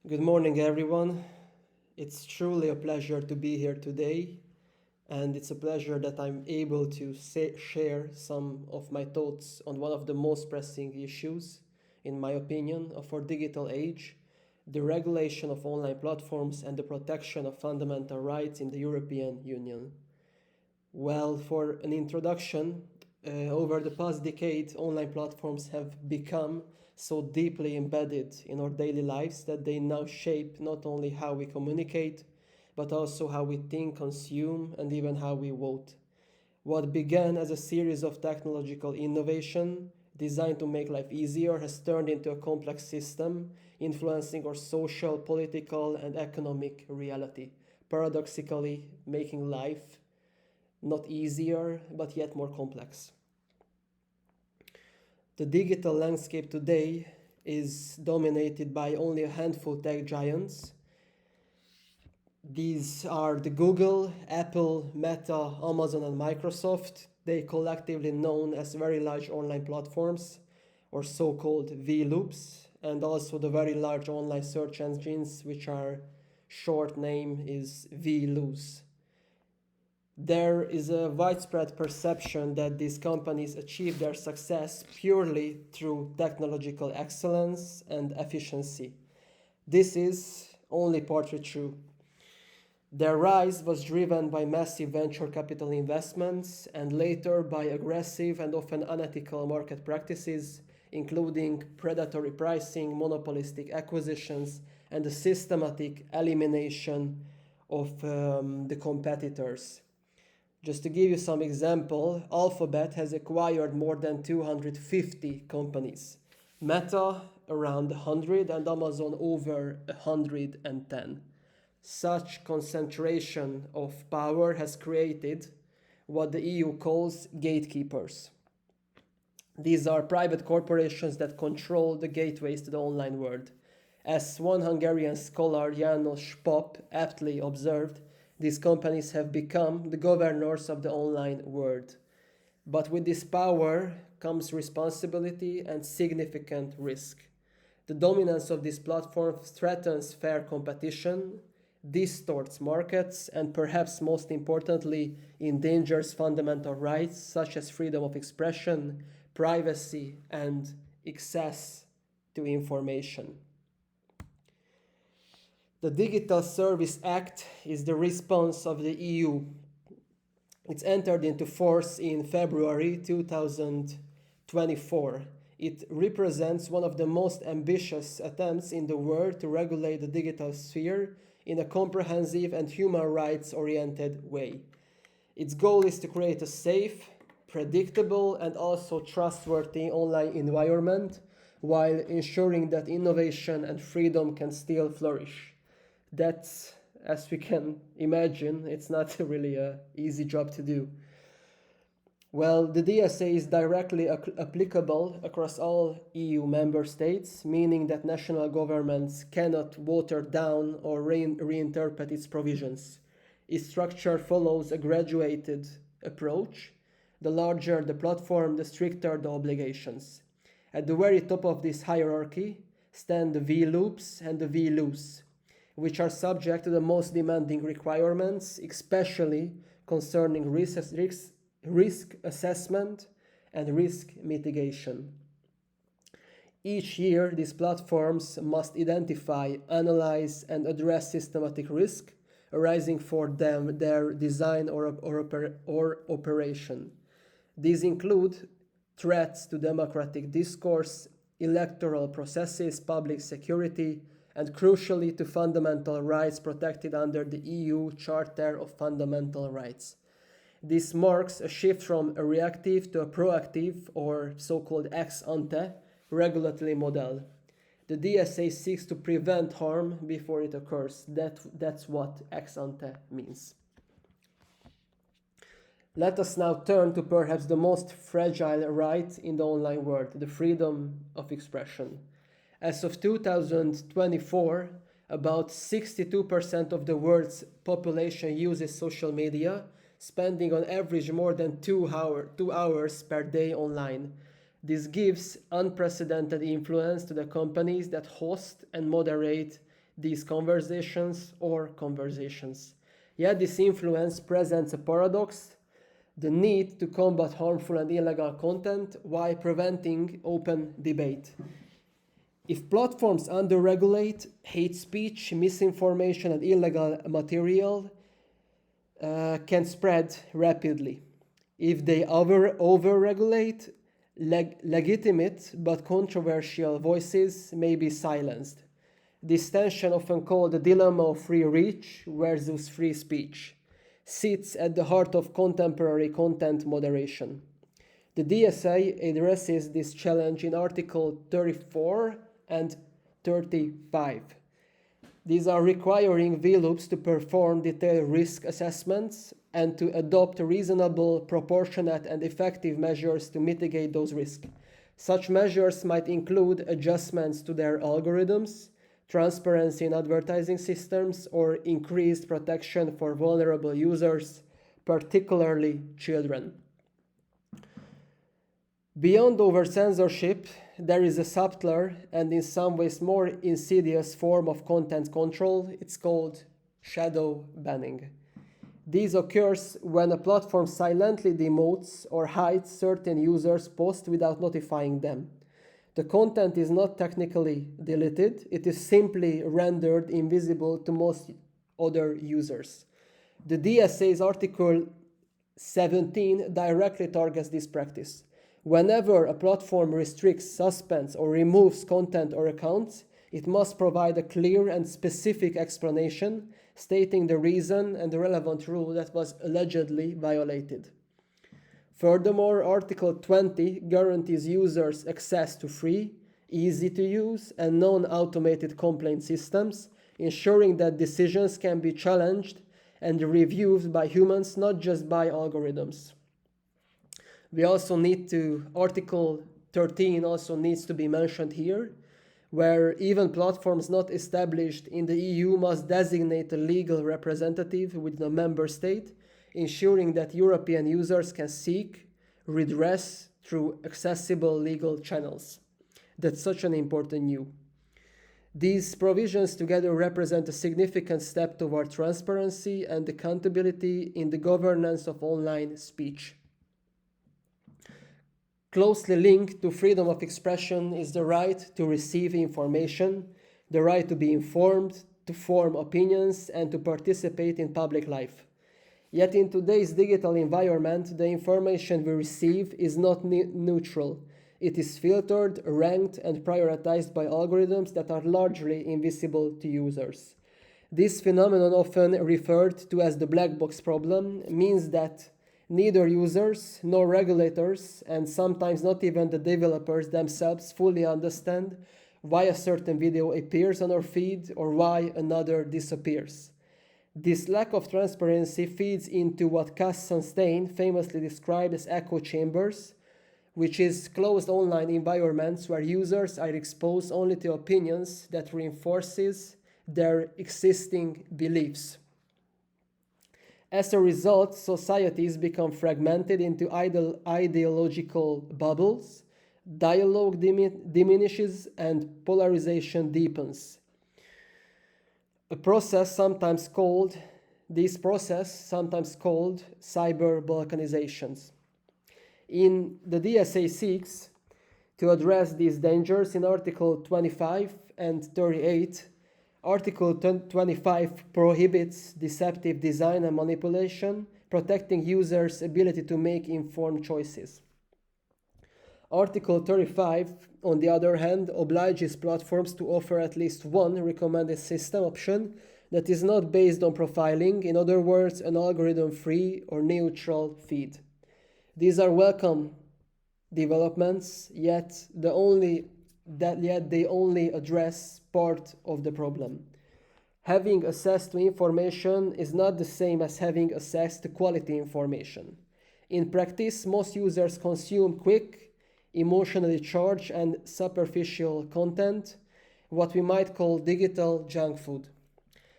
Good morning, everyone. It's truly a pleasure to be here today, and it's a pleasure that I'm able to share some of my thoughts on one of the most pressing issues, in my opinion, of our digital age, the regulation of online platforms and the protection of fundamental rights in the European Union. Well, for an introduction, over the past decade, online platforms have become so deeply embedded in our daily lives that they now shape not only how we communicate, but also how we think, consume, and even how we vote. What began as a series of technological innovation designed to make life easier has turned into a complex system influencing our social, political, and economic reality, paradoxically making life not easier, but yet more complex. The digital landscape today is dominated by only a handful of tech giants. These are the Google, Apple, Meta, Amazon, and Microsoft. They collectively known as very large online platforms, or so-called VLOOPs, and also the very large online search engines, which are short name is VLOOs. There is a widespread perception that these companies achieve their success purely through technological excellence and efficiency. This is only partly true. Their rise was driven by massive venture capital investments and later by aggressive and often unethical market practices, including predatory pricing, monopolistic acquisitions, and the systematic elimination of the competitors. Just to give you some example, Alphabet has acquired more than 250 companies, Meta around 100 and Amazon over 110. Such concentration of power has created what the EU calls gatekeepers. These are private corporations that control the gateways to the online world. As one Hungarian scholar, János Pap, aptly observed, these companies have become the governors of the online world. But with this power comes responsibility and significant risk. The dominance of these platforms threatens fair competition, distorts markets, and perhaps most importantly, endangers fundamental rights such as freedom of expression, privacy, and access to information. The Digital Service Act is the response of the EU. It's entered into force in February 2024. It represents one of the most ambitious attempts in the world to regulate the digital sphere in a comprehensive and human rights-oriented way. Its goal is to create a safe, predictable, and also trustworthy online environment while ensuring that innovation and freedom can still flourish. That's, as we can imagine, it's not really an easy job to do. Well, the DSA is directly applicable across all EU member states, meaning that national governments cannot water down or reinterpret its provisions. Its structure follows a graduated approach. The larger the platform, the stricter the obligations. At the very top of this hierarchy stand the VLOOPs and the VLOOs, which are subject to the most demanding requirements, especially concerning risk assessment and risk mitigation. Each year, these platforms must identify, analyze, and address systematic risk arising for them, their design or operation. These include threats to democratic discourse, electoral processes, public security, and crucially to fundamental rights protected under the EU Charter of Fundamental Rights. This marks a shift from a reactive to a proactive, or so-called ex-ante, regulatory model. The DSA seeks to prevent harm before it occurs. That's what ex-ante means. Let us now turn to perhaps the most fragile right in the online world, the freedom of expression. As of 2024, about 62% of the world's population uses social media, spending on average more than 2 hours per day online. This gives unprecedented influence to the companies that host and moderate these conversations or conversations. Yet this influence presents a paradox: the need to combat harmful and illegal content while preventing open debate. If platforms under-regulate, hate speech, misinformation, and illegal material can spread rapidly. If they over-regulate, legitimate but controversial voices may be silenced. This tension, often called the dilemma of free reach versus free speech, sits at the heart of contemporary content moderation. The DSA addresses this challenge in Article 34 and 35. These are requiring VLOOPs to perform detailed risk assessments and to adopt reasonable, proportionate, and effective measures to mitigate those risks. Such measures might include adjustments to their algorithms, transparency in advertising systems, or increased protection for vulnerable users, particularly children. Beyond over-censorship, there is a subtler and in some ways more insidious form of content control. It's called shadow banning. This occurs when a platform silently demotes or hides certain users' posts without notifying them. The content is not technically deleted, it is simply rendered invisible to most other users. The DSA's Article 17 directly targets this practice. Whenever a platform restricts, suspends, or removes content or accounts, it must provide a clear and specific explanation stating the reason and the relevant rule that was allegedly violated. Furthermore, Article 20 guarantees users access to free, easy to use, and non-automated complaint systems, ensuring that decisions can be challenged and reviewed by humans, not just by algorithms. We also Article 13 also needs to be mentioned here, where even platforms not established in the EU must designate a legal representative within a member state, ensuring that European users can seek redress through accessible legal channels. That's such an important new. These provisions together represent a significant step toward transparency and accountability in the governance of online speech. Closely linked to freedom of expression is the right to receive information, the right to be informed, to form opinions, and to participate in public life. Yet in today's digital environment, the information we receive is not neutral. It is filtered, ranked, and prioritized by algorithms that are largely invisible to users. This phenomenon, often referred to as the black box problem, means that neither users nor regulators, and sometimes not even the developers themselves, fully understand why a certain video appears on our feed or why another disappears. This lack of transparency feeds into what Cass Sunstein famously described as echo chambers, which is closed online environments where users are exposed only to opinions that reinforces their existing beliefs. As a result, societies become fragmented into ideological bubbles, dialogue diminishes, and polarization deepens. This process, sometimes called cyber balkanizations. In the DSA seeks to address these dangers in Article 25 and 38. Article 25 prohibits deceptive design and manipulation, protecting users' ability to make informed choices. Article 35, on the other hand, obliges platforms to offer at least one recommended system option that is not based on profiling, in other words, an algorithm-free or neutral feed. These are welcome developments, yet they only address part of the problem. Having access to information is not the same as having access to quality information. In practice, most users consume quick, emotionally charged, and superficial content, what we might call digital junk food.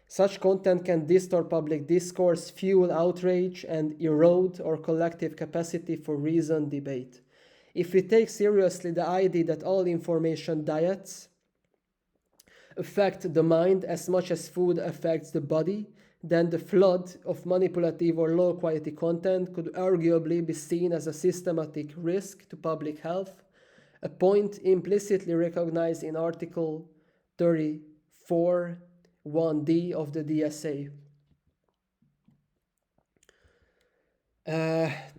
Such content can distort public discourse, fuel outrage, and erode our collective capacity for reasoned debate. If we take seriously the idea that all information diets, affect the mind as much as food affects the body, then the flood of manipulative or low quality content could arguably be seen as a systematic risk to public health, a point implicitly recognized in Article 34 1D of the DSA.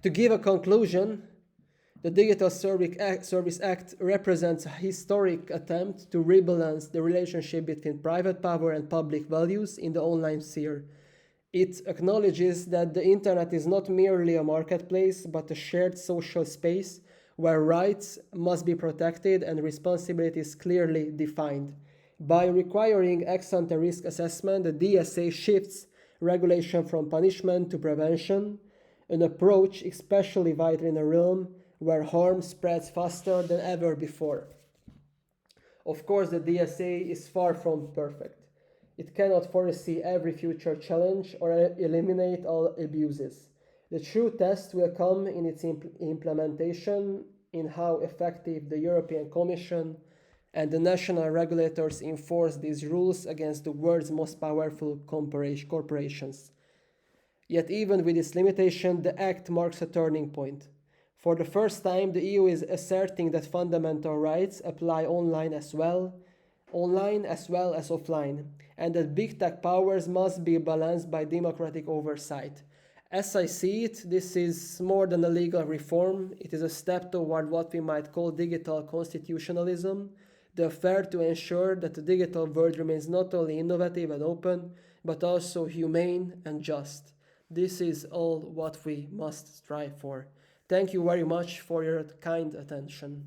To give a conclusion, the Digital Service Act represents a historic attempt to rebalance the relationship between private power and public values in the online sphere. It acknowledges that the internet is not merely a marketplace, but a shared social space where rights must be protected and responsibilities clearly defined. By requiring ex-ante risk assessment, the DSA shifts regulation from punishment to prevention, an approach especially vital in a realm where harm spreads faster than ever before. Of course, the DSA is far from perfect. It cannot foresee every future challenge or eliminate all abuses. The true test will come in its implementation, in how effective the European Commission and the national regulators enforce these rules against the world's most powerful corporations. Yet even with this limitation, the Act marks a turning point. For the first time, the EU is asserting that fundamental rights apply online as well as offline, and that big tech powers must be balanced by democratic oversight. As I see it, this is more than a legal reform. It is a step toward what we might call digital constitutionalism, the affair to ensure that the digital world remains not only innovative and open, but also humane and just. This is all what we must strive for. Thank you very much for your kind attention.